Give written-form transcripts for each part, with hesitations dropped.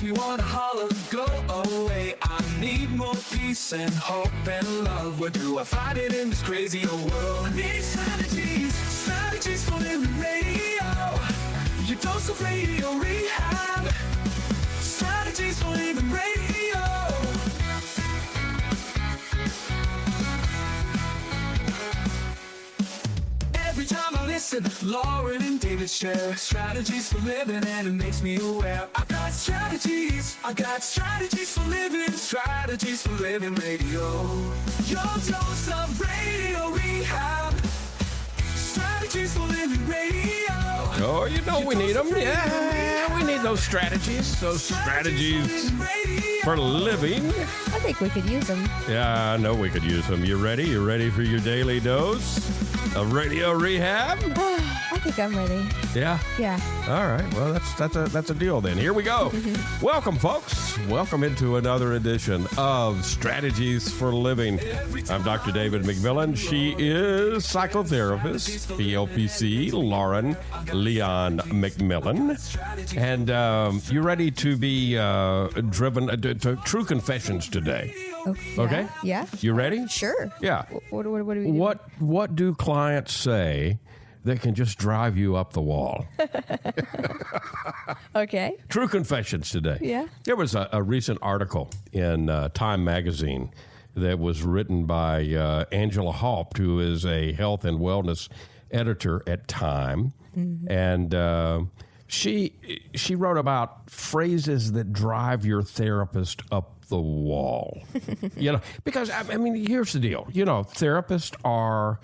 me wanna holler, go away. I need more peace and hope and love. Where do I find it in this crazy old world? I need strategies for living radio. Your dose of radio rehab. Strategies for living radio. Every time I listen, Lauren and David share strategies for living, and it makes me aware. I got strategies for living, strategies for living radio. Your dose of radio rehab. Strategies for living radio. Oh, you know we need them. Yeah, we need those strategies. Those strategies for living. I think we could use them. Yeah, I know we could use them. You ready? You ready for your daily dose of radio rehab? I think I'm ready. Yeah? Yeah. All right. Well, that's a deal then. Here we go. Welcome, folks. Welcome into another edition of Strategies for Living. I'm Dr. David McMillian. She is psychotherapist, PLPC, Lauren Leon McMillian. And you ready to be driven to true confessions today? Okay? Yeah. You ready? Sure. Yeah. What do we do? What do clients say that can just drive you up the wall? Okay. True confessions today. Yeah. There was a recent article in Time magazine that was written by Angela Haupt, who is a health and wellness editor at Time. Mm-hmm. And she wrote about phrases that drive your therapist up the wall. Because, I mean, here's the deal. Therapists are...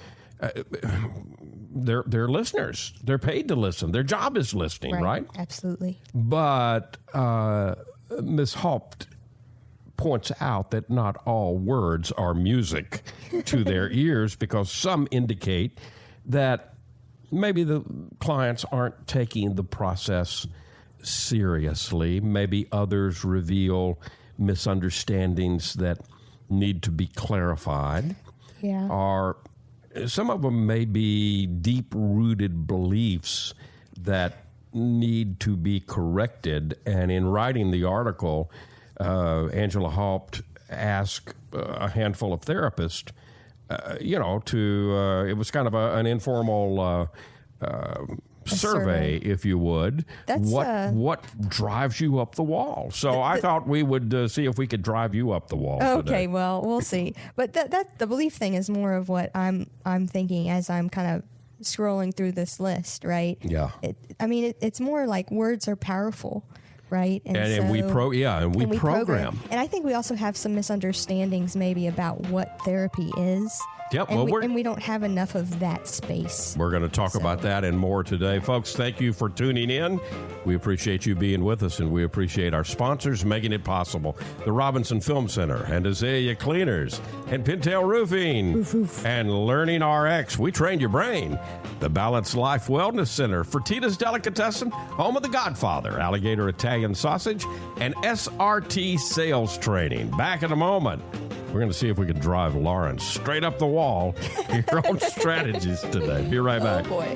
They're listeners. They're paid to listen. Their job is listening, right? Absolutely. But Ms. Haupt points out that not all words are music to their ears, because some indicate that maybe the clients aren't taking the process seriously. Maybe others reveal misunderstandings that need to be clarified. Yeah. Or some of them may be deep-rooted beliefs that need to be corrected. And in writing the article, Angela Haupt asked a handful of therapists, it was kind of an informal survey, if you would. That's, what drives you up the wall? So I thought we would see if we could drive you up the wall Okay, today. well, we'll see. But that the belief thing is more of what I'm thinking as I'm kind of scrolling through this list, right? Yeah. It's more like words are powerful, right? And we program. And I think we also have some misunderstandings maybe about what therapy is. Yep. And we don't have enough of that space. We're going to talk about that and more today. Folks, thank you for tuning in. We appreciate you being with us, and we appreciate our sponsors making it possible. The Robinson Film Center and Azalea Cleaners and Pintail Roofing and Learning RX. We trained your brain. The Balanced Life Wellness Center, Fertitta's Delicatessen, home of the Godfather, Alligator Italian Sausage, and SRT Sales Training. Back in a moment. We're going to see if we can drive Lauren straight up the wall here on Strategies today. Be right back. Oh, boy.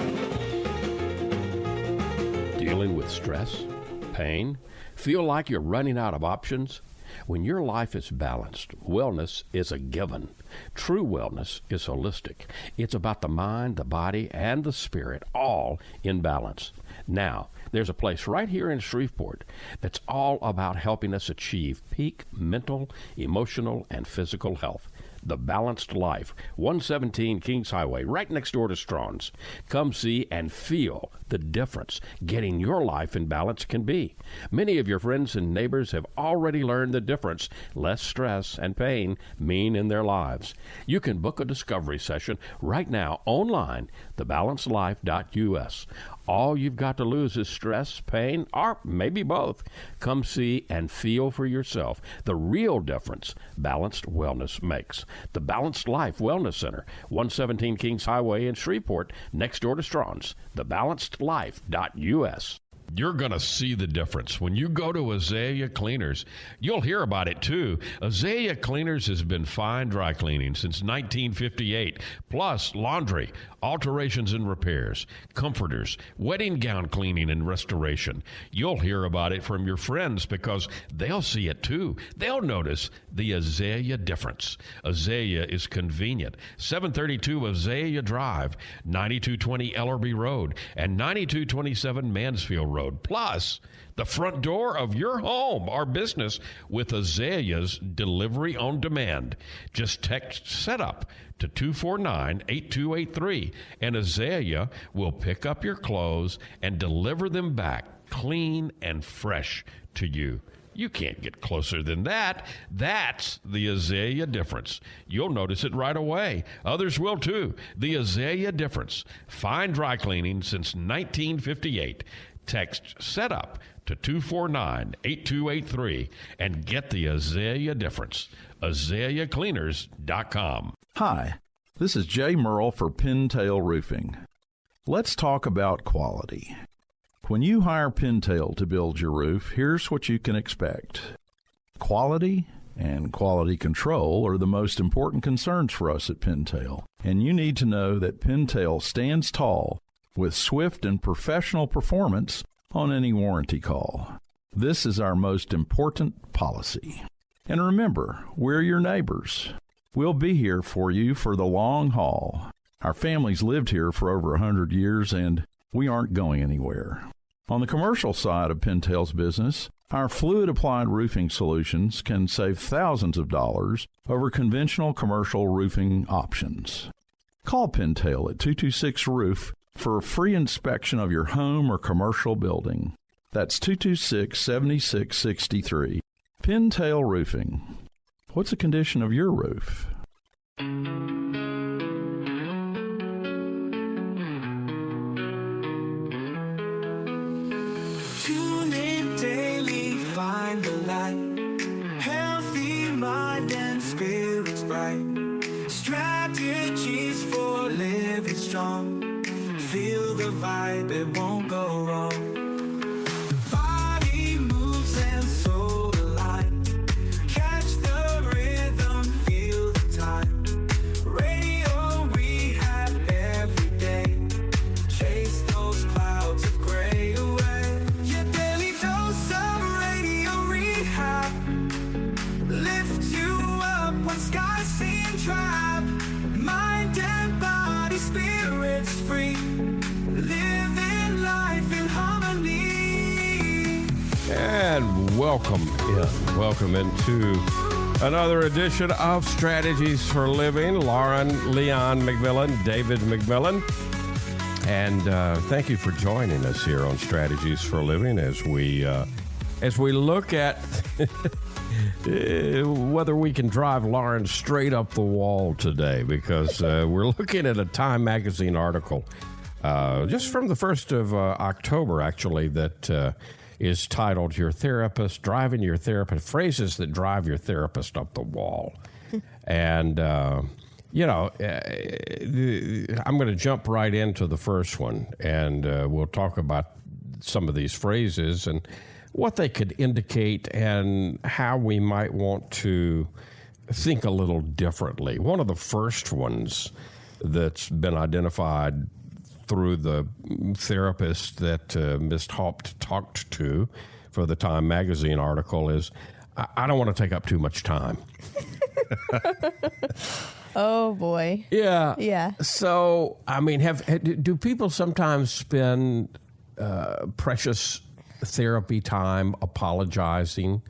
Dealing with stress, pain, feel like you're running out of options? When your life is balanced, wellness is a given. True wellness is holistic. It's about the mind, the body, and the spirit, all in balance. Now, there's a place right here in Shreveport that's all about helping us achieve peak mental, emotional, and physical health. The Balanced Life, 117 Kings Highway, right next door to Strawn's. Come see and feel the difference getting your life in balance can be. Many of your friends and neighbors have already learned the difference less stress and pain mean in their lives. You can book a discovery session right now online, thebalancedlife.us. All you've got to lose is stress, pain, or maybe both. Come see and feel for yourself the real difference balanced wellness makes. The Balanced Life Wellness Center, 117 Kings Highway in Shreveport, next door to Strawn's. Thebalancedlife.us. You're going to see the difference. When you go to Azalea Cleaners, you'll hear about it too. Azalea Cleaners has been fine dry cleaning since 1958, plus laundry, alterations and repairs, comforters, wedding gown cleaning and restoration. You'll hear about it from your friends because they'll see it too. They'll notice the Azalea difference. Azalea is convenient. 732 Azalea Drive, 9220 Ellerby Road, and 9227 Mansfield Road. Plus, the front door of your home or business with Azalea's delivery on demand. Just text SETUP to 249-8283, and Azalea will pick up your clothes and deliver them back clean and fresh to you. You can't get closer than that. That's the Azalea difference. You'll notice it right away. Others will too. The Azalea difference. Fine dry cleaning since 1958. Text SETUP to 249-8283 and get the Azalea difference. AzaleaCleaners.com. Hi, this is Jay Merle for Pintail Roofing. Let's talk about quality. When you hire Pintail to build your roof, here's what you can expect. Quality and quality control are the most important concerns for us at Pintail, and you need to know that Pintail stands tall with swift and professional performance on any warranty call. This is our most important policy. And remember, we're your neighbors. We'll be here for you for the long haul. Our family's lived here for over 100 years, and we aren't going anywhere. On the commercial side of Pintail's business, our fluid-applied roofing solutions can save thousands of dollars over conventional commercial roofing options. Call Pintail at 226-ROOF for a free inspection of your home or commercial building. That's 226-7663. Pintail Roofing. What's the condition of your roof? Tune in daily, find the light. Healthy mind and spirits bright. Strategies for living strong. Feel the vibe, it won't go wrong. Body moves and soul align. Catch the rhythm, feel the time. Radio we have every day. Chase those clouds of gray away. Your daily dose of radio rehab. Lift you up when skies seem drab. Mind and body, spirits free. Living life in harmony. And welcome into another edition of Strategies for Living. Lauren Leon McMillian, David McMillian. And thank you for joining us here on Strategies for Living as we look at whether we can drive Lauren straight up the wall today, because we're looking at a Time magazine article just from the 1st of October, actually, that is titled Driving Your Therapist, Phrases That Drive Your Therapist Up the Wall. And, I'm going to jump right into the first one, and we'll talk about some of these phrases and what they could indicate and how we might want to think a little differently. One of the first ones that's been identified through the therapist that Ms. Haupt talked to for the Time magazine article is, I don't want to take up too much time. Oh, boy. Yeah. Yeah. So, I mean, do people sometimes spend precious therapy time apologizing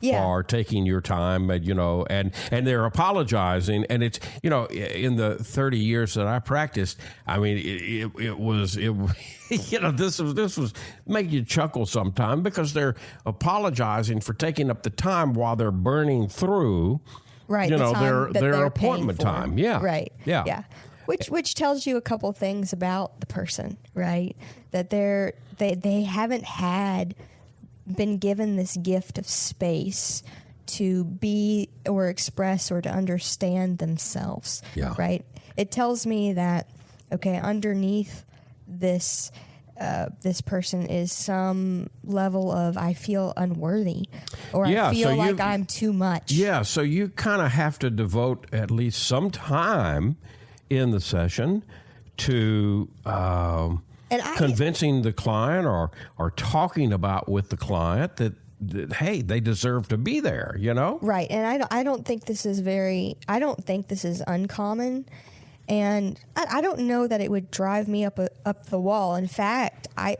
for taking your time, and they're apologizing, and it's, in the 30 years that I practiced, I mean, it was this was make you chuckle sometime, because they're apologizing for taking up the time while they're burning through, right, their appointment time. Yeah. Right. Yeah. Yeah. Which tells you a couple things about the person, right? That they haven't been given this gift of space to be or express or to understand themselves. Yeah. Right? It tells me that, okay, underneath this this person is some level of I feel unworthy, or Yeah, I feel so like I'm too much. Yeah, so you kind of have to devote at least some time in the session to convincing the client or talking about with the client that, hey, they deserve to be there, you know? Right. And I don't think this is uncommon. And I don't know that it would drive me up the wall. In fact, I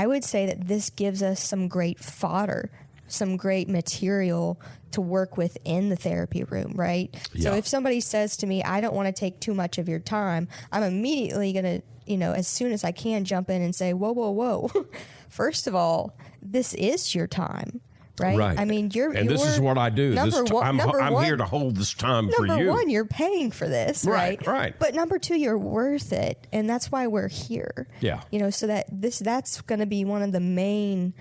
would say that this gives us some great fodder, some great material to work with in the therapy room, right? Yeah. So if somebody says to me, I don't want to take too much of your time, I'm immediately going to, as soon as I can, jump in and say, whoa, whoa, whoa. First of all, this is your time. Right? Right. I mean, this is what I do. I'm here to hold this time for you. Number one, you're paying for this, right? Right. But number two, you're worth it, and that's why we're here. Yeah. So that's going to be one of the main,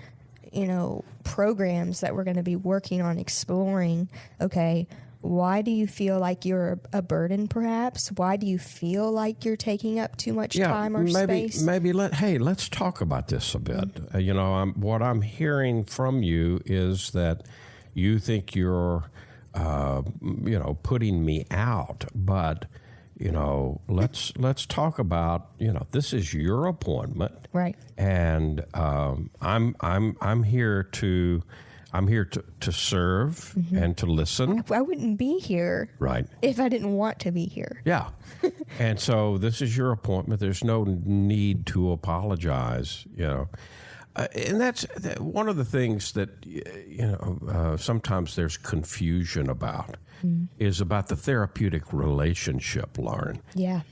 programs that we're going to be working on exploring. Okay, why do you feel like you're a burden? Perhaps why do you feel like you're taking up too much time or space? Maybe let's talk about this a bit. What I'm hearing from you is that you think you're, putting me out, but let's talk about this is your appointment, right? And I'm here to serve and to listen. I wouldn't be here, right, if I didn't want to be here. Yeah. And so this is your appointment. There's no need to apologize, and that's one of the things that, sometimes there's confusion about is about the therapeutic relationship, Lauren. Yeah.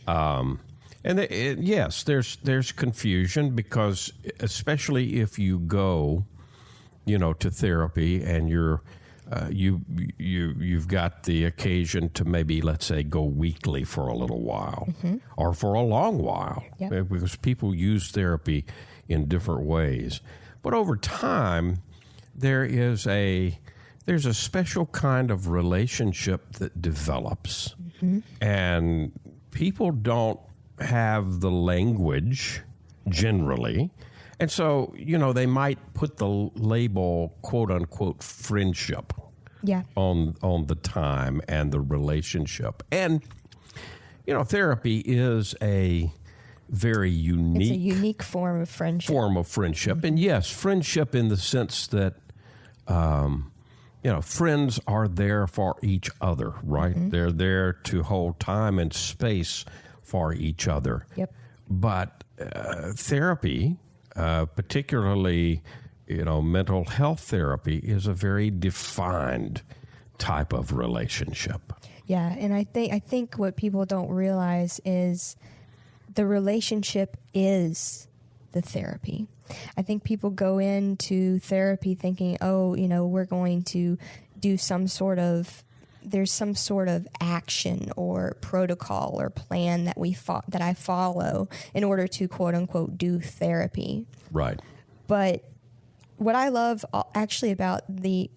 Yes, there's confusion because especially if you go, to therapy and you've got the occasion to maybe, let's say, go weekly for a little while or for a long while, because people use therapy in different ways. But over time, there's a special kind of relationship that develops, and people don't have the language generally. And so, they might put the label, quote unquote, friendship on the time and the relationship. And, therapy is a very unique... It's a unique form of friendship. And yes, friendship in the sense that, friends are there for each other, right? They're there to hold time and space for each other. Yep. But therapy... particularly, mental health therapy is a very defined type of relationship. Yeah, and I think what people don't realize is the relationship is the therapy. I think people go into therapy thinking, we're going to do there's some sort of action or protocol or plan that I follow in order to, quote unquote, do therapy. Right. But what I love actually about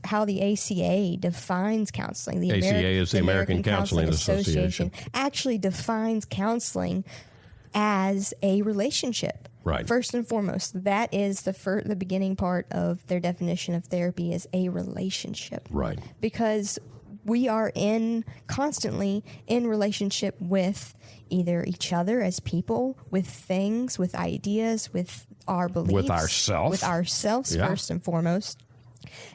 how the ACA defines counseling, the ACA is the American Counseling Association, actually defines counseling as a relationship. Right. First and foremost, that is the beginning part of their definition of therapy is a relationship. Right. Because we are constantly in relationship with either each other as people, with things, with ideas, with our beliefs. With ourselves. First and foremost.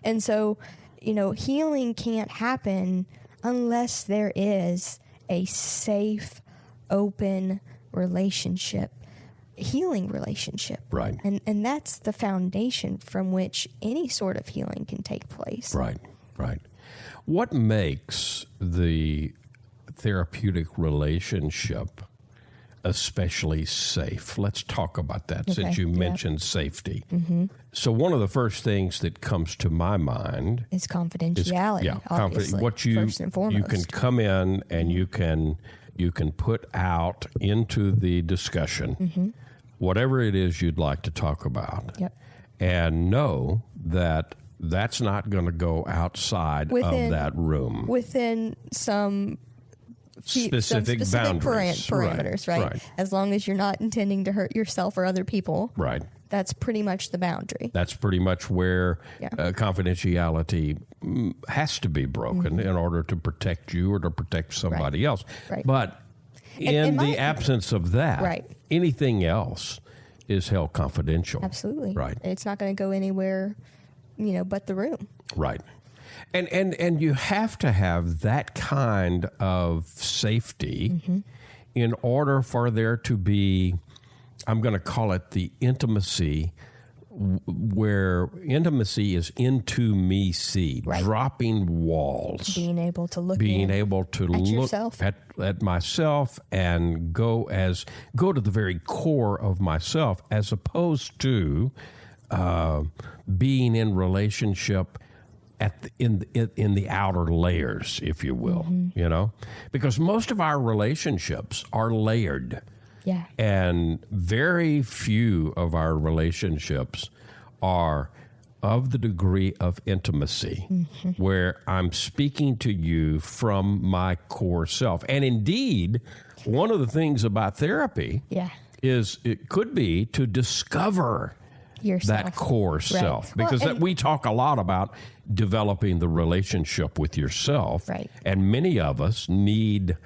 And so, healing can't happen unless there is a safe, open relationship, healing relationship. Right. And that's the foundation from which any sort of healing can take place. Right. What makes the therapeutic relationship especially safe? Let's talk about that since you mentioned safety. So one of the first things that comes to my mind is confidentiality. Obviously, what first and foremost. You can come in and you can put out into the discussion whatever it is you'd like to talk about, and know that that's not going to go outside of that room. Within some specific boundaries. parameters, right? As long as you're not intending to hurt yourself or other people. Right. That's pretty much the boundary. That's pretty much where confidentiality has to be broken in order to protect you or to protect somebody else. Right. But in the absence of that, anything else is held confidential. Absolutely. Right. It's not going to go anywhere, but the room. Right. And you have to have that kind of safety in order for there to be, I'm going to call it the intimacy, where intimacy is into me seed, dropping walls. Being able to look yourself. At myself and go to the very core of myself, as opposed to being in relationship in the outer layers, if you will, because most of our relationships are layered. Yeah. And very few of our relationships are of the degree of intimacy where I'm speaking to you from my core self. And indeed, one of the things about therapy is it could be to discover yourself. That core self. Because we talk a lot about developing the relationship with yourself. Right. And many of us need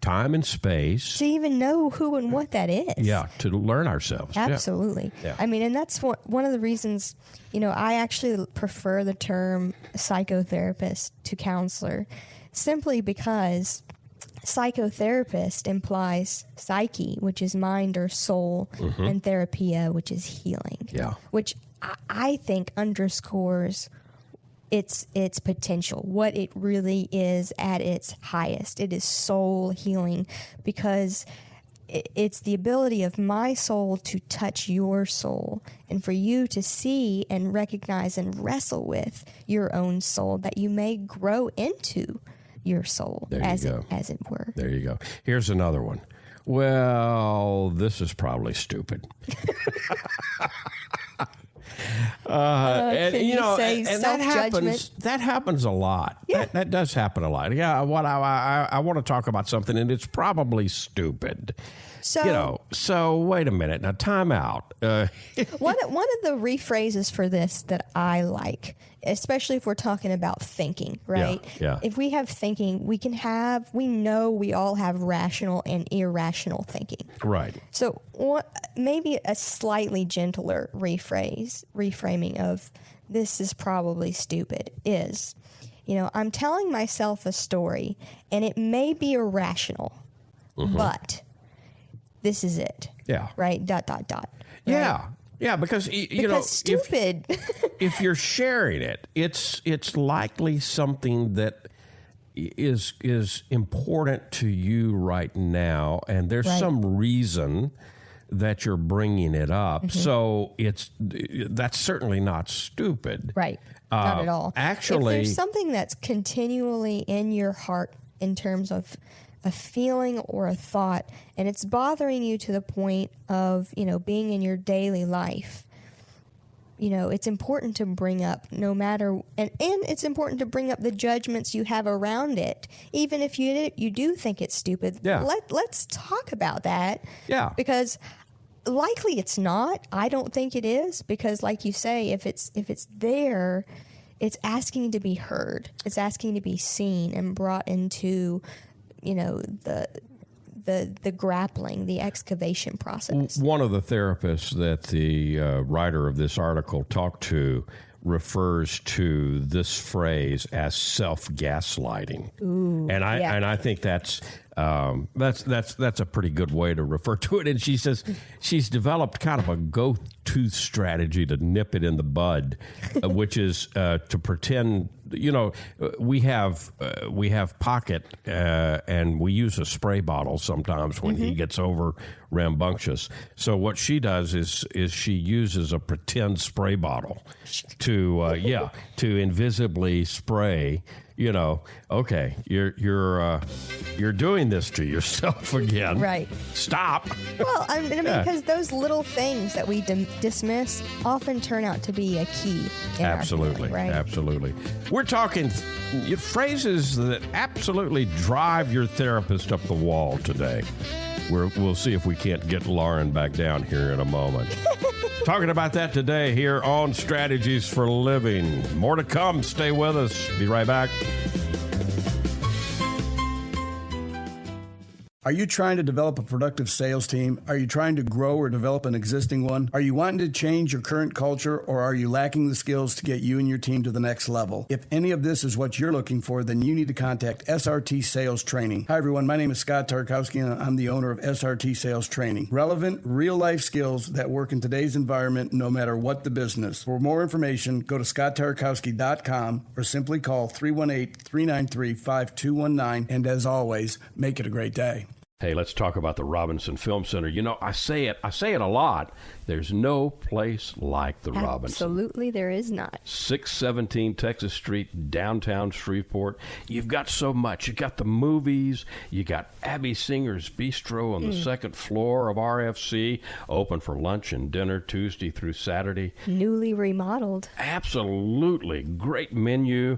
time and space to even know who and what that is. Yeah, to learn ourselves. Absolutely. Yeah. I mean, and that's one of the reasons, I actually prefer the term psychotherapist to counselor, simply because psychotherapist implies psyche, which is mind or soul, and therapia, which is healing. Yeah. Which I think underscores its potential, what it really is at its highest. It is soul healing, because it's the ability of my soul to touch your soul, and for you to see and recognize and wrestle with your own soul, that you may grow into your soul, as it were. There you go. Here's another one. Well, this is probably stupid. That happens a lot. Yeah. That does happen a lot. Yeah. I want to talk about something, and it's probably stupid. So wait a minute. Now, time out. One of the rephrases for this that I like, especially if we're talking about thinking, right? Yeah. If we have thinking, we know we all have rational and irrational thinking. Right. So maybe a slightly gentler reframing of this is probably stupid is, I'm telling myself a story and it may be irrational, but this is it. Yeah. Right? ... Right? Yeah. Yeah, because stupid. If you're sharing it, it's likely something that is important to you right now, and there's some reason that you're bringing it up. So that's certainly not stupid. Right. Not at all. Actually, if there's something that's continually in your heart in terms of a feeling or a thought, and it's bothering you to the point of, being in your daily life, it's important to bring up and it's important to bring up the judgments you have around it. Even if you do think it's stupid, let's talk about that. Yeah. Because likely it's not. I don't think it is, because like you say, if it's there, it's asking to be heard. It's asking to be seen and brought into the grappling, the excavation process. One of the therapists that the writer of this article talked to refers to this phrase as self-gaslighting. And I think that's a pretty good way to refer to it. And she says she's developed kind of a go-to strategy to nip it in the bud, which is to pretend. We have Pocket, and we use a spray bottle sometimes when he gets over rambunctious. So what she does is she uses a pretend spray bottle to invisibly spray okay, you're doing this to yourself again. Right. Stop. Well, I mean, because those little things that we dismiss often turn out to be a key. In Absolutely. our healing, right? Absolutely. We're talking phrases that absolutely drive your therapist up the wall today. We'll see if we can't get Lauren back down here in a moment. Talking about that today here on Strategies for Living. More to come. Stay with us. Be right back. Are you trying to develop a productive sales team? Are you trying to grow or develop an existing one? Are you wanting to change your current culture, or are you lacking the skills to get you and your team to the next level? If any of this is what you're looking for, then you need to contact SRT Sales Training. Hi, everyone. My name is Scott Tarkowski, and I'm the owner of SRT Sales Training. Relevant, real-life skills that work in today's environment, no matter what the business. For more information, go to scotttarkowski.com or simply call 318-393-5219. And as always, make it a great day. Hey, let's talk about the Robinson Film Center. I say it a lot. There's no place like the Robinson. Absolutely, there is not. 617 Texas Street, downtown Shreveport. You've got so much. You got the movies. You got Abby Singer's Bistro on the second floor of RFC, open for lunch and dinner Tuesday through Saturday. Newly remodeled. Absolutely. Great menu.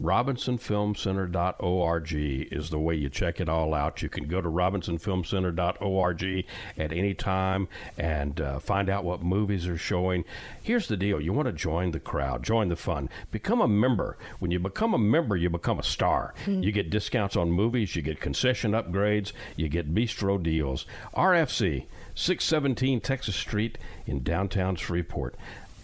RobinsonFilmCenter.org is the way you check it all out. You can go to RobinsonFilmCenter.org at any time and find out what movies are showing. Here's the deal. You want to join the crowd, join the fun, become a member. When you become a member, you become a star. You get discounts on movies, you get concession upgrades, you get bistro deals. RFC, 617 Texas Street in downtown Shreveport.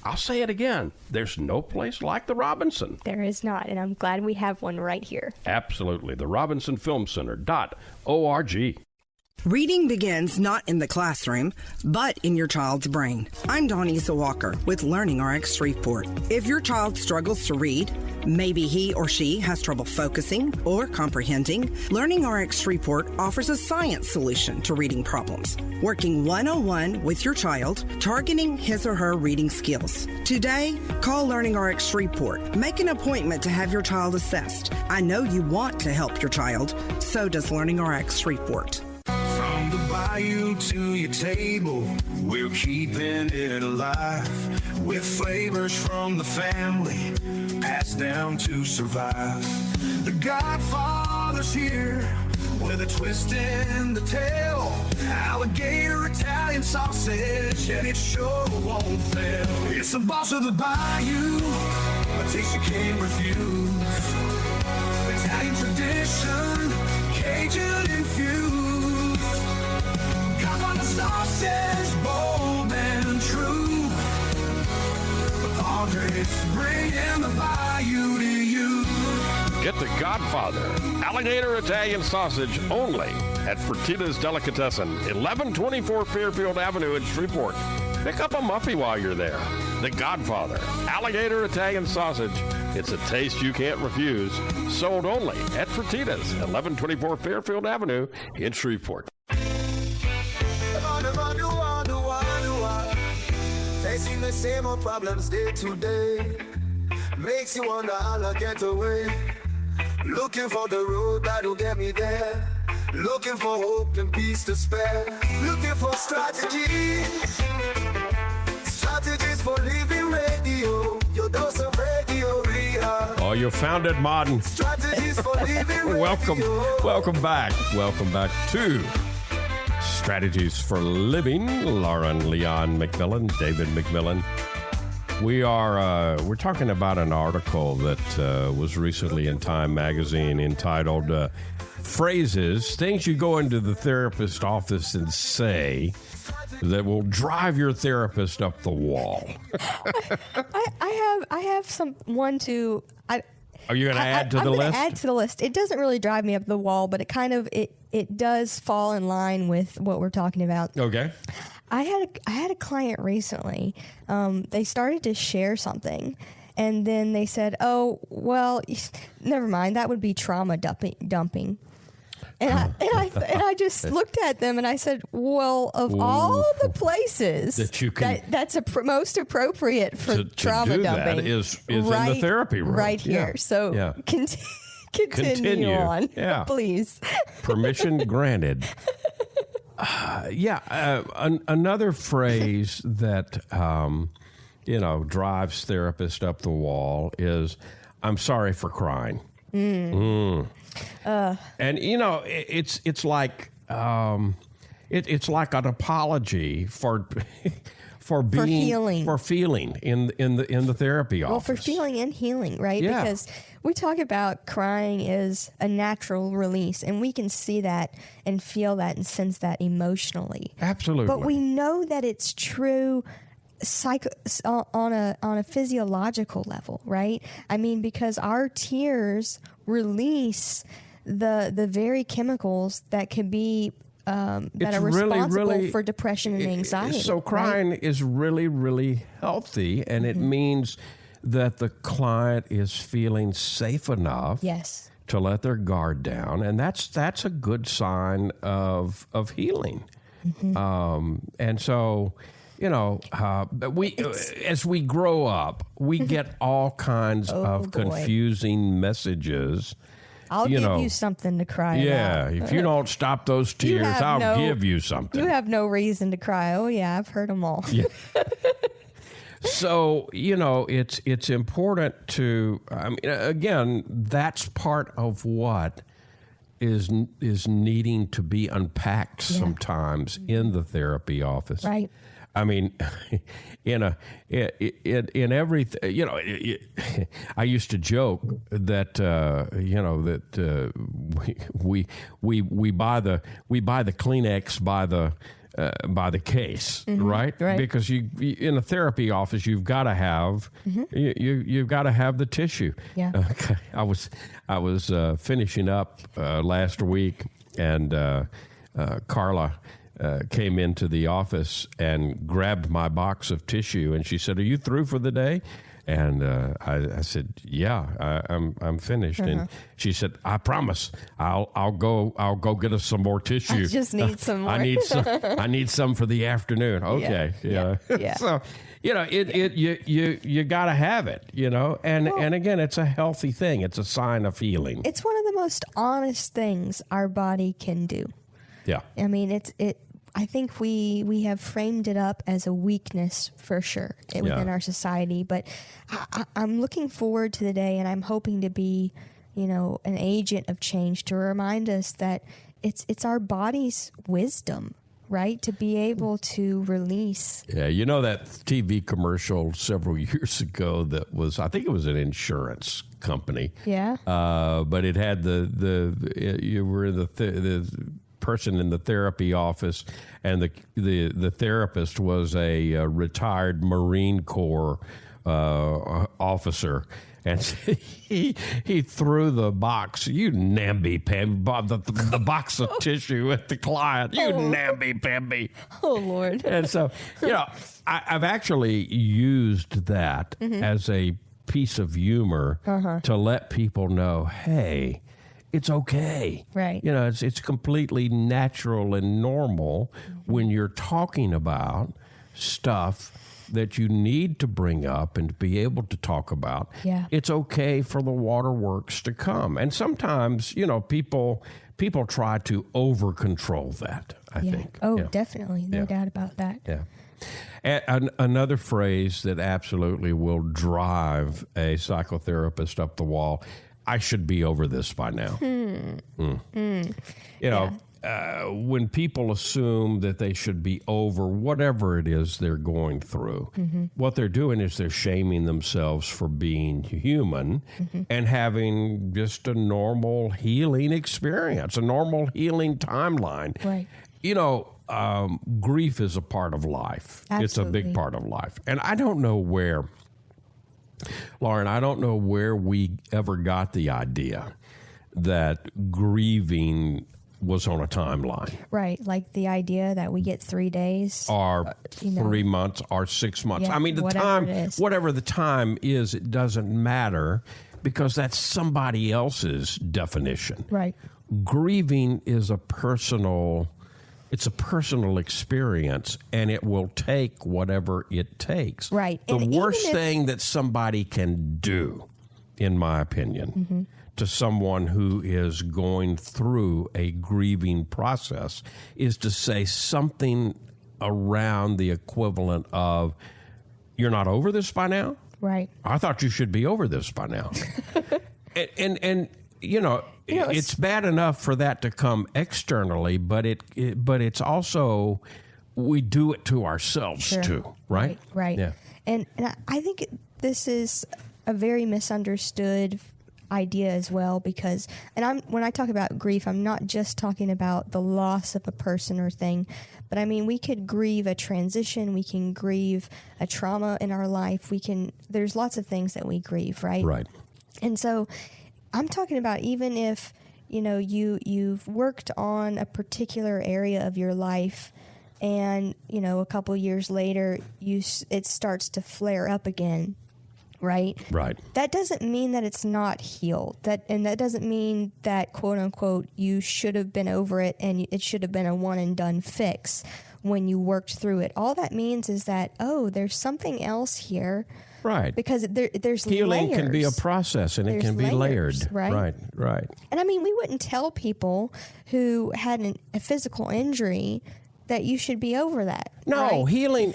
I'll say it again. There's no place like the Robinson. There is not, and I'm glad we have one right here. Absolutely. The RobinsonFilmCenter.org. Reading begins not in the classroom, but in your child's brain. I'm Donisa Walker with Learning RX Shreveport. If your child struggles to read, maybe he or she has trouble focusing or comprehending, Learning RX Shreveport offers a science solution to reading problems, working one-on-one with your child, targeting his or her reading skills. Today, call Learning RX Shreveport. Make an appointment to have your child assessed. I know you want to help your child, so does Learning RX Shreveport. From the bayou to your table, we're keeping it alive with flavors from the family, passed down to survive. The Godfather's here with a twist in the tail, alligator Italian sausage, and it sure won't fail. It's the boss of the bayou, a taste you can't refuse. Italian tradition, Cajun infused. Sausage, bold and true. Andres, bringing the bayou to you. Get the Godfather, alligator Italian sausage only at Fertitta's Delicatessen, 1124 Fairfield Avenue in Shreveport. Pick up a muffy while you're there. The Godfather, alligator Italian sausage. It's a taste you can't refuse. Sold only at Fertitta's, 1124 Fairfield Avenue in Shreveport. Facing the same old problems day to day makes you wonder how I get away. Looking for the road that'll get me there. Looking for hope and peace to spare. Looking for strategies. Strategies for living radio. Your dose of radio rehab. Oh, you found it, Martin. Strategies for living radio. Welcome back to Strategies for Living. Lauren Leon McMillian, David McMillian. We're talking about an article that was recently in Time magazine entitled things you go into the therapist office and say that will drive your therapist up the wall. I have one to. Are you going to add to the list? I'm going to add to the list. It doesn't really drive me up the wall, but it does fall in line with what we're talking about. Okay. I had a client recently. They started to share something, and then they said, "Oh, well, never mind. That would be trauma dumping." And I just looked at them and I said, well, of all the places that you can, that's most appropriate for trauma do dumping that is in the therapy room. Right here. Yeah. So Yeah. continue on, yeah. please. Permission granted. Another phrase that drives therapists up the wall is, "I'm sorry for crying." And it's like it's like an apology for feeling in the therapy office. Well, for feeling and healing, right? Yeah. Because we talk about crying is a natural release, and we can see that and feel that and sense that emotionally. Absolutely. But we know that it's true on a physiological level, right? I mean, because our tears release the very chemicals that could be that are responsible for depression and anxiety. So crying is really, really healthy, and it means that the client is feeling safe enough to let their guard down, and that's a good sign of healing. And so, as we grow up, we get all kinds of confusing messages. I'll give you something to cry about. If you don't stop those tears, I'll give you something. You have no reason to cry. Oh, yeah, I've heard them all. Yeah. So, it's important to, again, that's part of what is needing to be unpacked sometimes in the therapy office. Right. I mean, in everything, I used to joke that we buy the Kleenex by the case, right? Because you in a therapy office, you've got to have you've got to have the tissue. Yeah. Okay. I was finishing up last week, and Carla came into the office and grabbed my box of tissue, and she said, "Are you through for the day?" And I said, "Yeah, I'm finished." And she said, "I promise, I'll go get us some more tissue. I just need some more. I need some for the afternoon." Okay, yeah. So, you got to have it, and again, it's a healthy thing. It's a sign of healing. It's one of the most honest things our body can do. Yeah. I mean, I think we have framed it up as a weakness for sure within our society, but I'm looking forward to the day, and I'm hoping to be, an agent of change to remind us that it's our body's wisdom, right, to be able to release. Yeah, that TV commercial several years ago that was, I think it was an insurance company. Yeah. But it had you were the person in the therapy office, and the therapist was a retired Marine Corps officer, and he threw the box, you namby-pamby, the box of tissue at the client, you namby-pamby. Oh, Lord. And so, I've actually used that as a piece of humor to let people know, hey, it's okay. Right. It's completely natural and normal when you're talking about stuff that you need to bring up and to be able to talk about. Yeah. It's okay for the waterworks to come. And sometimes, people try to over control that, I think. Oh, definitely. No doubt about that. Yeah. And another phrase that absolutely will drive a psychotherapist up the wall, I should be over this by now. When people assume that they should be over whatever it is they're going through, what they're doing is they're shaming themselves for being human and having just a normal healing experience, a normal healing timeline. Right. Grief is a part of life. Absolutely. It's a big part of life. And I don't know where, Lauren, we ever got the idea that grieving was on a timeline. Right, like the idea that we get 3 days. Or 3 months or 6 months. Yeah, I mean, whatever the time is, it doesn't matter because that's somebody else's definition. Right. grieving is a personal experience, and it will take whatever it takes. Right. The And worst even if- thing that somebody can do, in my opinion, to someone who is going through a grieving process is to say something around the equivalent of, "You're not over this by now? Right. I thought you should be over this by now." and it's bad enough for that to come externally, but it's also, we do it to ourselves Sure. too, right? Right. Yeah. And I think this is a very misunderstood idea as well, because when I talk about grief, I'm not just talking about the loss of a person or thing, but I mean, we could grieve a transition, we can grieve a trauma in our life, there's lots of things that we grieve, right? Right. And so I'm talking about, even if, you've worked on a particular area of your life, and, a couple years later, it starts to flare up again. Right? Right. That doesn't mean that it's not healed. That doesn't mean that, quote unquote, you should have been over it and it should have been a one and done fix when you worked through it. All that means is that, there's something else here. Right. Because there's Healing layers. can be a process, and it There's can be layers, layered. right? Right. And I mean, we wouldn't tell people who had a physical injury that you should be over that. No, right? healing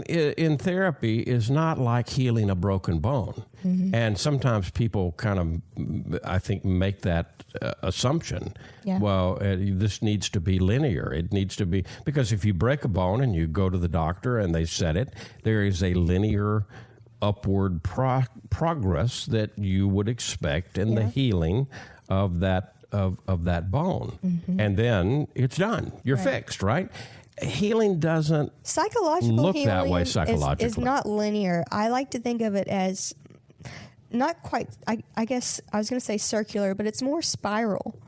in therapy is not like healing a broken bone. And sometimes people kind of, I think, make that assumption. Yeah. Well, this needs to be linear. It needs to be, because if you break a bone and you go to the doctor and they set it, there is a linear upward progress that you would expect in the healing of that of that bone. And then it's done. You're fixed, right? Healing doesn't Psychological look healing that way is psychologically. not linear. I like to think of it as not quite, I guess I was going to say circular, but it's more spiral.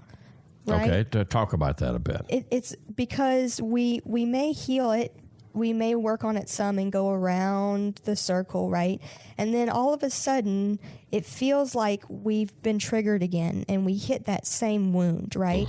Right? Okay, to talk about that a bit. It's because we may heal it, we may work on it some and go around the circle, right? And then all of a sudden, it feels like we've been triggered again and we hit that same wound, right?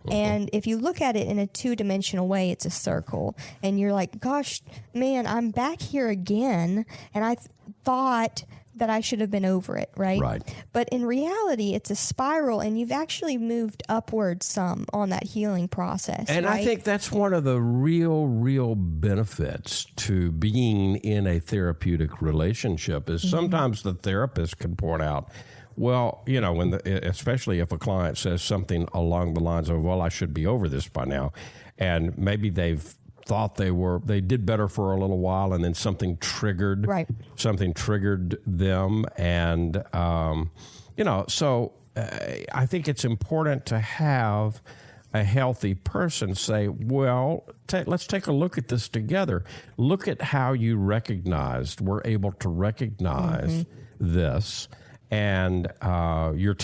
And if you look at it in a two-dimensional way, it's a circle. And you're like, gosh, man, I'm back here again. And I thought that I should have been over it, right? Right. But in reality, it's a spiral, and you've actually moved upward some on that healing process. And right? I think that's one of the real benefits to being in a therapeutic relationship is sometimes the therapist can point out, well, especially if a client says something along the lines of, well, I should be over this by now. And maybe they've thought they did better for a little while, and then something triggered them. And, so I think it's important to have a healthy person say, well, let's take a look at this together. Look at how you were able to recognize this. And you're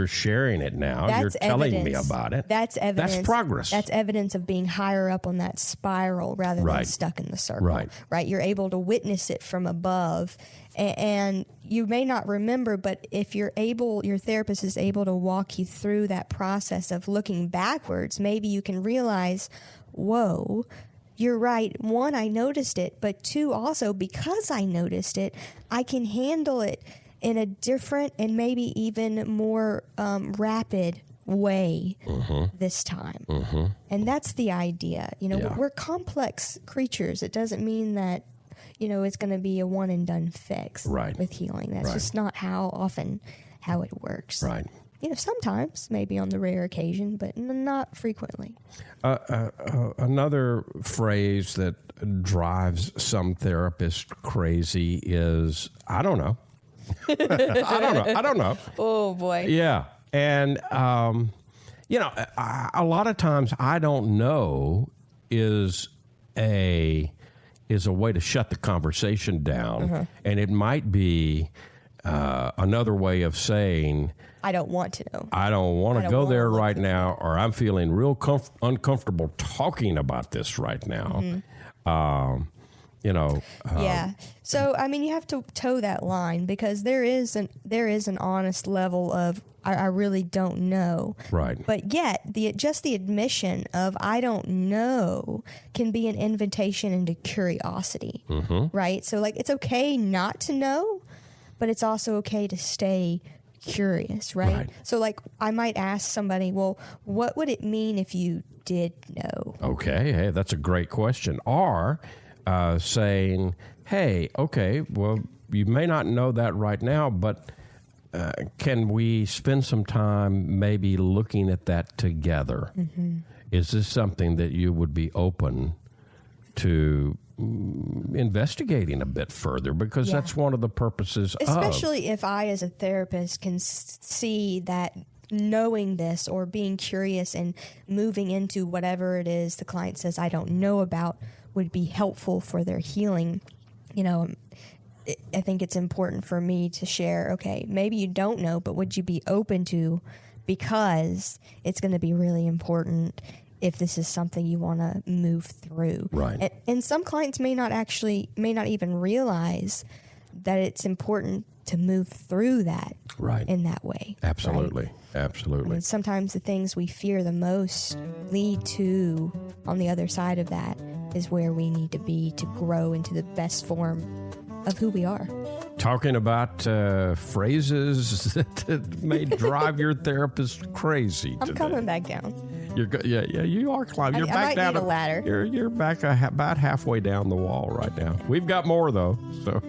sharing it now. That's you're telling me evidence. about it. That's evidence. That's progress. That's evidence of being higher up on that spiral rather than stuck in the circle. Right. You're able to witness it from above. And you may not remember, but if your therapist is able to walk you through that process of looking backwards, maybe you can realize, whoa, you're right. One, I noticed it, but two, also because I noticed it, I can handle it in a different and maybe even more rapid way this time. And that's the idea. We're complex creatures. It doesn't mean that, it's going to be a one and done fix with healing. That's just not how it works. Right. Sometimes, maybe on the rare occasion, but not frequently. Another phrase that drives some therapists crazy is, I don't know. I don't know. Oh, boy. Yeah. And, a lot of times I don't know is a way to shut the conversation down. And it might be another way of saying, I don't want to know. I don't want to go there right into now, or I'm feeling real uncomfortable talking about this right now. Yeah. So, I mean, you have to toe that line because there is an honest level of I really don't know. Right. But yet, the admission of I don't know can be an invitation into curiosity. Right? So, like, it's okay not to know, but it's also okay to stay curious, right? So, like, I might ask somebody, well, what would it mean if you did know? Okay. Hey, that's a great question. Or saying, hey, okay, well, you may not know that right now, but can we spend some time maybe looking at that together? Is this something that you would be open to investigating a bit further? Because that's one of the purposes Especially if I, as a therapist, can see that knowing this or being curious and moving into whatever it is the client says I don't know about would be helpful for their healing. I think it's important for me to share, okay, maybe you don't know, but would you be open to, because it's going to be really important if this is something you want to move through. Right. And some clients may not even realize that it's important to move through that in that way. Absolutely. Right? Absolutely. I mean, sometimes the things we fear the most lead to, on the other side of that, is where we need to be to grow into the best form of who we are. Talking about phrases that may drive your therapist crazy. I'm coming back down. You are climbing. You're I back might down need a ladder. You're back about halfway down the wall right now. We've got more though, so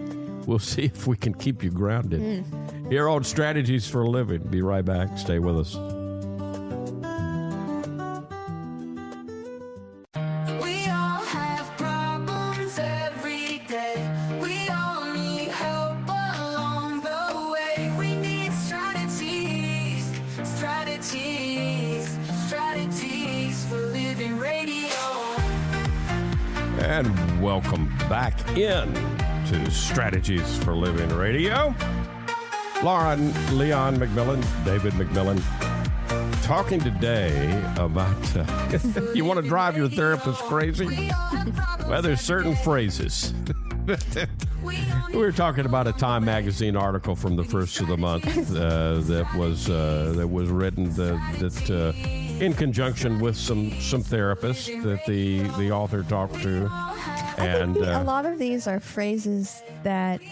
we'll see if we can keep you grounded. Here on Strategies for a Living. Be right back. Stay with us. We all have problems every day. We all need help along the way. We need strategies for living radio. And welcome back in to Strategies for Living Radio. Lauren Leon McMillian, David McMillian, talking today about you want to drive your therapist crazy? Well, there's certain phrases. We were talking about a Time magazine article from the first of the month that was written in conjunction with some therapists that the author talked to. And a lot of these are phrases that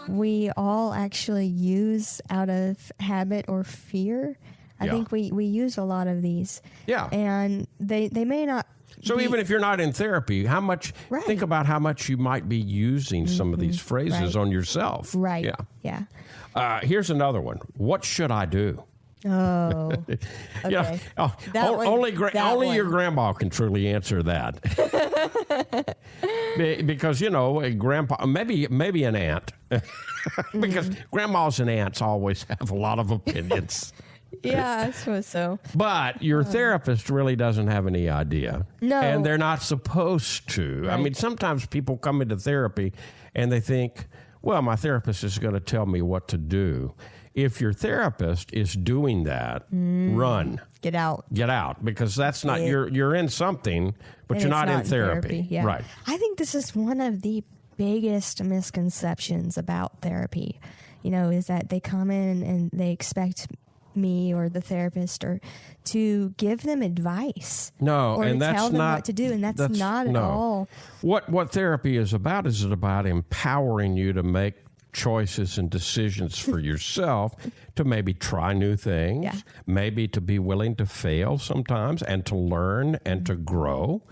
we all actually use out of habit or fear. I think we use a lot of these. Yeah. And they may not. So even if you're not in therapy, how much, think about how much you might be using some of these phrases on yourself. Right. Yeah. Here's another one. What should I do? Oh, okay. Only your grandma can truly answer that. Because, a grandpa, maybe an aunt, because grandmas and aunts always have a lot of opinions. Yeah, I suppose so. But your therapist really doesn't have any idea. No. And they're not supposed to. Right. I mean, sometimes people come into therapy and they think, well, my therapist is going to tell me what to do. If your therapist is doing that, run. Get out. Because that's not, you're in something, but you're not in therapy. Yeah. Right. I think this is one of the biggest misconceptions about therapy, is that they come in and they expect me or the therapist or to give them advice. No, or and to that's tell them not what to do, and that's not at all. What therapy is about it about empowering you to make choices and decisions for yourself, to maybe try new things, maybe to be willing to fail sometimes and to learn and to grow.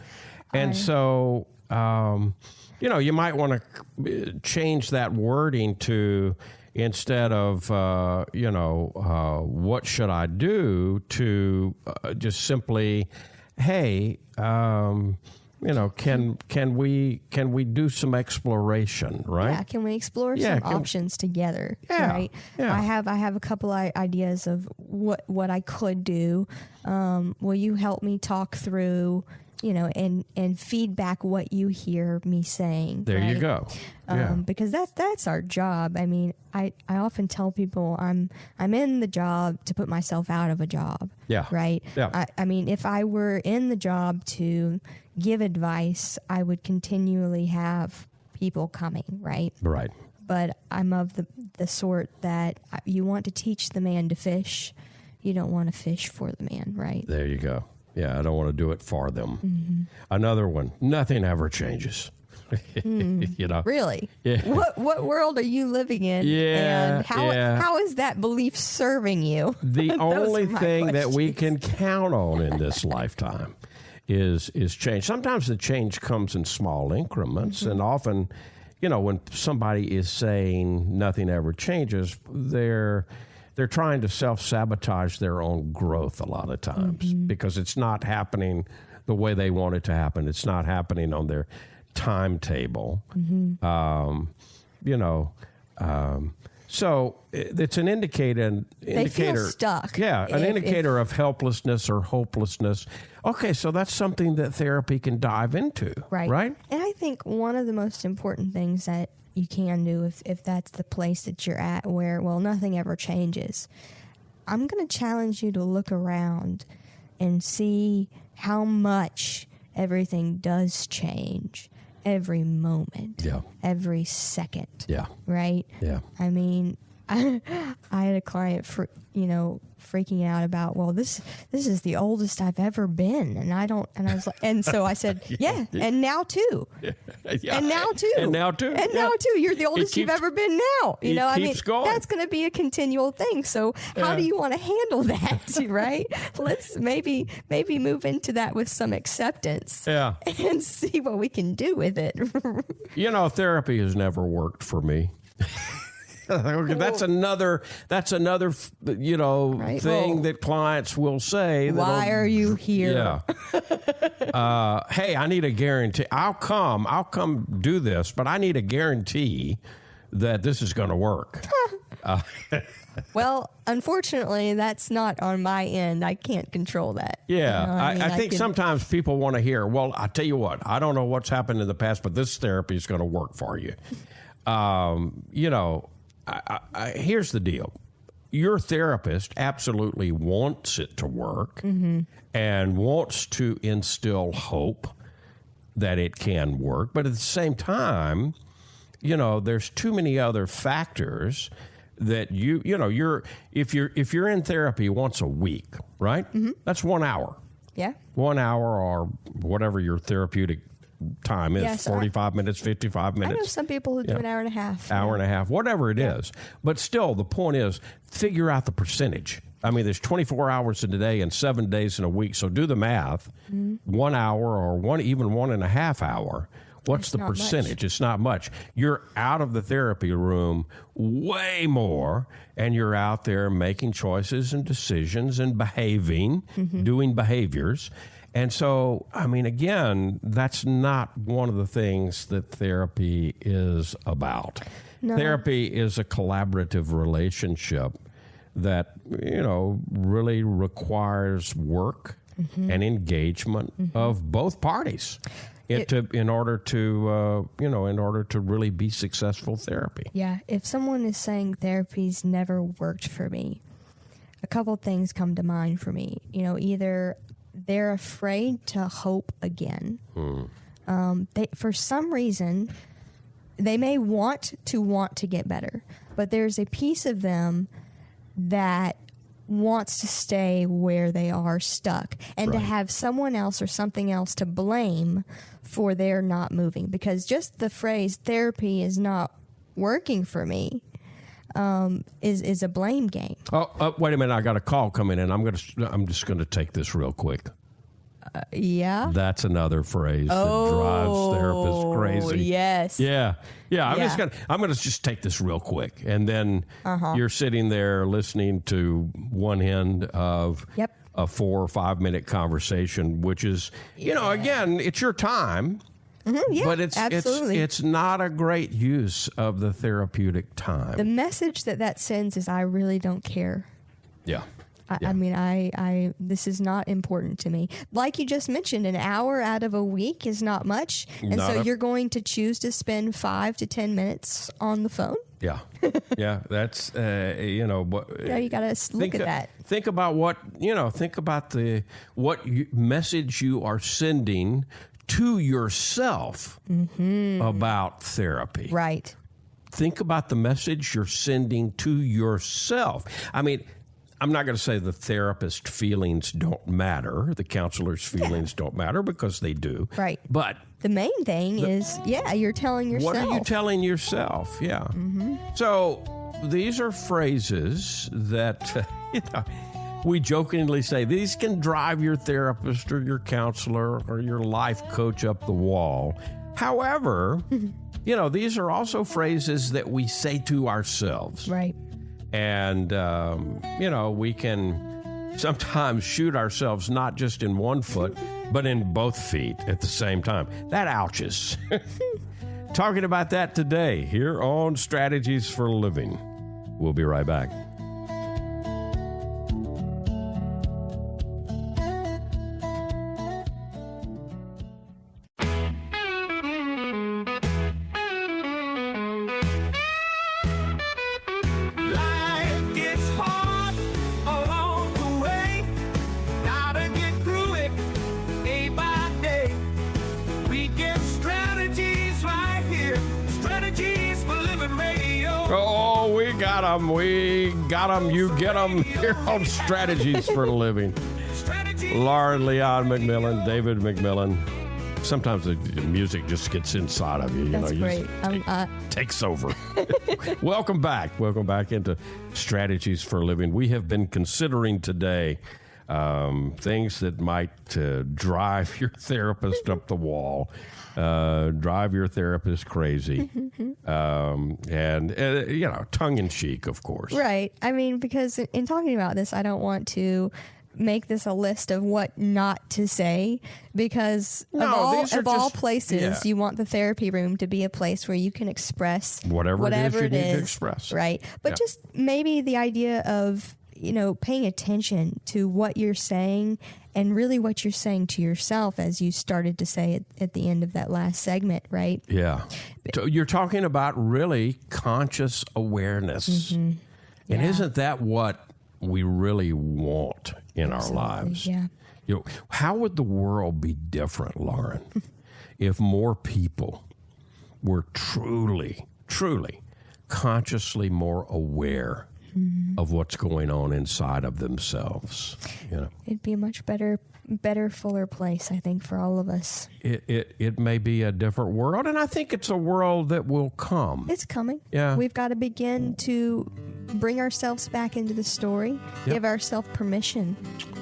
And so, you might want to change that wording to, instead of, what should I do, to just simply, hey, can we do some exploration, right? Yeah, can we explore some options together? Right. Yeah. I have a couple of ideas of what I could do. Will you help me talk through, and feedback what you hear me saying? There you go. Because that's our job. I mean, I often tell people I'm in the job to put myself out of a job. Yeah. Right. Yeah. I mean, if I were in the job to give advice, I would continually have people coming, right? Right. But I'm of the sort that you want to teach the man to fish. You don't want to fish for the man, right? There you go. Yeah, I don't want to do it for them. Another one, nothing ever changes. You know? Really? Yeah. What world are you living in? Yeah, And how is that belief serving you? The Those only are my thing that we questions. can count on in this lifetime is change. Sometimes the change comes in small increments, and often, you know, when somebody is saying nothing ever changes, they're trying to self-sabotage their own growth a lot of times because it's not happening the way they want it to happen. It's not happening on their timetable. So it's an indicator. They feel stuck. Yeah, an indicator of helplessness or hopelessness. Okay, so that's something that therapy can dive into. Right? And I think one of the most important things that you can do if that's the place that you're at where, well, nothing ever changes, I'm going to challenge you to look around and see how much everything does change every moment, every second. Yeah. Right? Yeah. I mean, I had a client freaking out about, well, this is the oldest I've ever been, and I was like, and so I said, and now too, and now too, and now too, and now too. You're the oldest you've ever been now. You know, I mean, going. that's going to be a continual thing. So how do you want to handle that? Right? Let's maybe move into that with some acceptance. Yeah. And see what we can do with it. You know, therapy has never worked for me. That's another Right. thing that clients will say. Why are you here? Yeah. Hey, I need a guarantee. I'll come do this, but I need a guarantee that this is going to work. Well, unfortunately, that's not on my end. I can't control that. Yeah. You know, I think sometimes people want to hear, well, I tell you what, I don't know what's happened in the past, but this therapy is going to work for you. Here's the deal. Your therapist absolutely wants it to work and wants to instill hope that it can work. But at the same time, you know, there's too many other factors that if you're in therapy once a week, right? That's 1 hour. Yeah. 1 hour or whatever your therapeutic time is, Yes, 45 minutes, 55 minutes. I know some people who do an hour and a half. Hour and a half, whatever it is. But still, the point is, figure out the percentage. I mean, there's 24 hours in a day and 7 days in a week. So do the math. 1 hour or even 1.5 hours. What's the percentage? It's not much. You're out of the therapy room way more, and you're out there making choices and decisions and behaving, doing behaviors. And so, I mean, again, that's not one of the things that therapy is about. No. Therapy is a collaborative relationship that, you know, really requires work and engagement of both parties. In order to really be successful therapy. Yeah, if someone is saying therapy's never worked for me, a couple things come to mind for me. You know, either they're afraid to hope again. For some reason, they may want to get better, but there's a piece of them that wants to stay where they are stuck and to have someone else or something else to blame for their not moving, because just the phrase therapy is not working for me is a blame game. Oh, wait a minute! I got a call coming in. I'm just gonna take this real quick. Yeah, that's another phrase that drives therapists crazy. Yes. Yeah. I'm gonna just take this real quick, and then you're sitting there listening to one end of a 4 or 5 minute conversation, which is, again, it's your time. But it's not a great use of the therapeutic time. The message that sends is, I really don't care. Yeah. I mean, this is not important to me. Like you just mentioned, an hour out of a week is not much. And so you're going to choose to spend 5 to 10 minutes on the phone? Yeah. Yeah. That's, you got to look at that. Think about what message you are sending to yourself about therapy. Right. Think about the message you're sending to yourself. I mean, I'm not going to say the therapist's feelings don't matter, the counselor's feelings don't matter, because they do. Right. But the main thing is, you're telling yourself. What are you telling yourself? Yeah. So these are phrases that, we jokingly say these can drive your therapist or your counselor or your life coach up the wall. However, these are also phrases that we say to ourselves. Right. And, we can sometimes shoot ourselves not just in one foot, but in both feet at the same time. That ouches. Talking about that today here on Strategies for Living. We'll be right back. Life gets hard along the way. Gotta get through it day by day. We get strategies right here. Strategies for Living Radio. Oh, we got them. We got them. You get them here on Strategies for Living. Lauren Leon McMillian, David McMillian. Sometimes the music just gets inside of you. That's great. Takes over. Welcome back. Welcome back into Strategies for Living. We have been considering today things that might drive your therapist up the wall, drive your therapist crazy, and tongue in cheek, of course. Right. I mean, because in talking about this, I don't want to make this a list of what not to say, because of all places, you want the therapy room to be a place where you can express whatever it is you need to express. Right. But just maybe the idea of, paying attention to what you're saying and really what you're saying to yourself, as you started to say at the end of that last segment, right? Yeah. So you're talking about really conscious awareness. And isn't that what we really want in our lives? Yeah. How would the world be different, Lauren, if more people were truly, truly, consciously more aware of what's going on inside of themselves? It'd be a much better, fuller place, I think, for all of us. It may be a different world, and I think it's a world that will come. It's coming. Yeah. We've got to begin to bring ourselves back into the story, give ourselves permission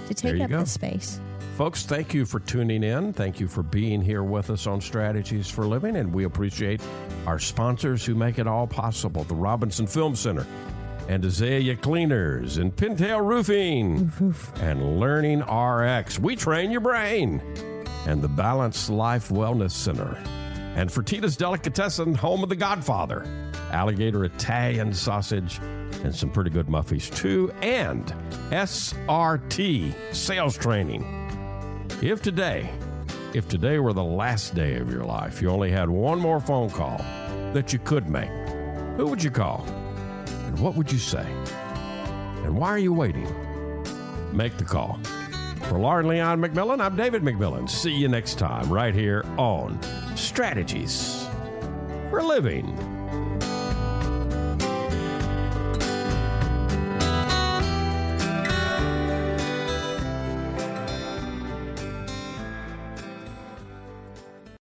to take up the space. Folks, thank you for tuning in. Thank you for being here with us on Strategies for Living, and we appreciate our sponsors who make it all possible, the Robinson Film Center, and Azalea Cleaners, and Pintail Roofing, and Learning RX. We train your brain. And the Balanced Life Wellness Center. And Fertitta's Delicatessen, home of the Godfather, Alligator Italian sausage, and some pretty good muffies too, and SRT Sales Training. If today were the last day of your life, you only had one more phone call that you could make, who would you call? And what would you say? And why are you waiting? Make the call. For Lauren Leon McMillian, I'm David McMillian. See you next time right here on Strategies for Living.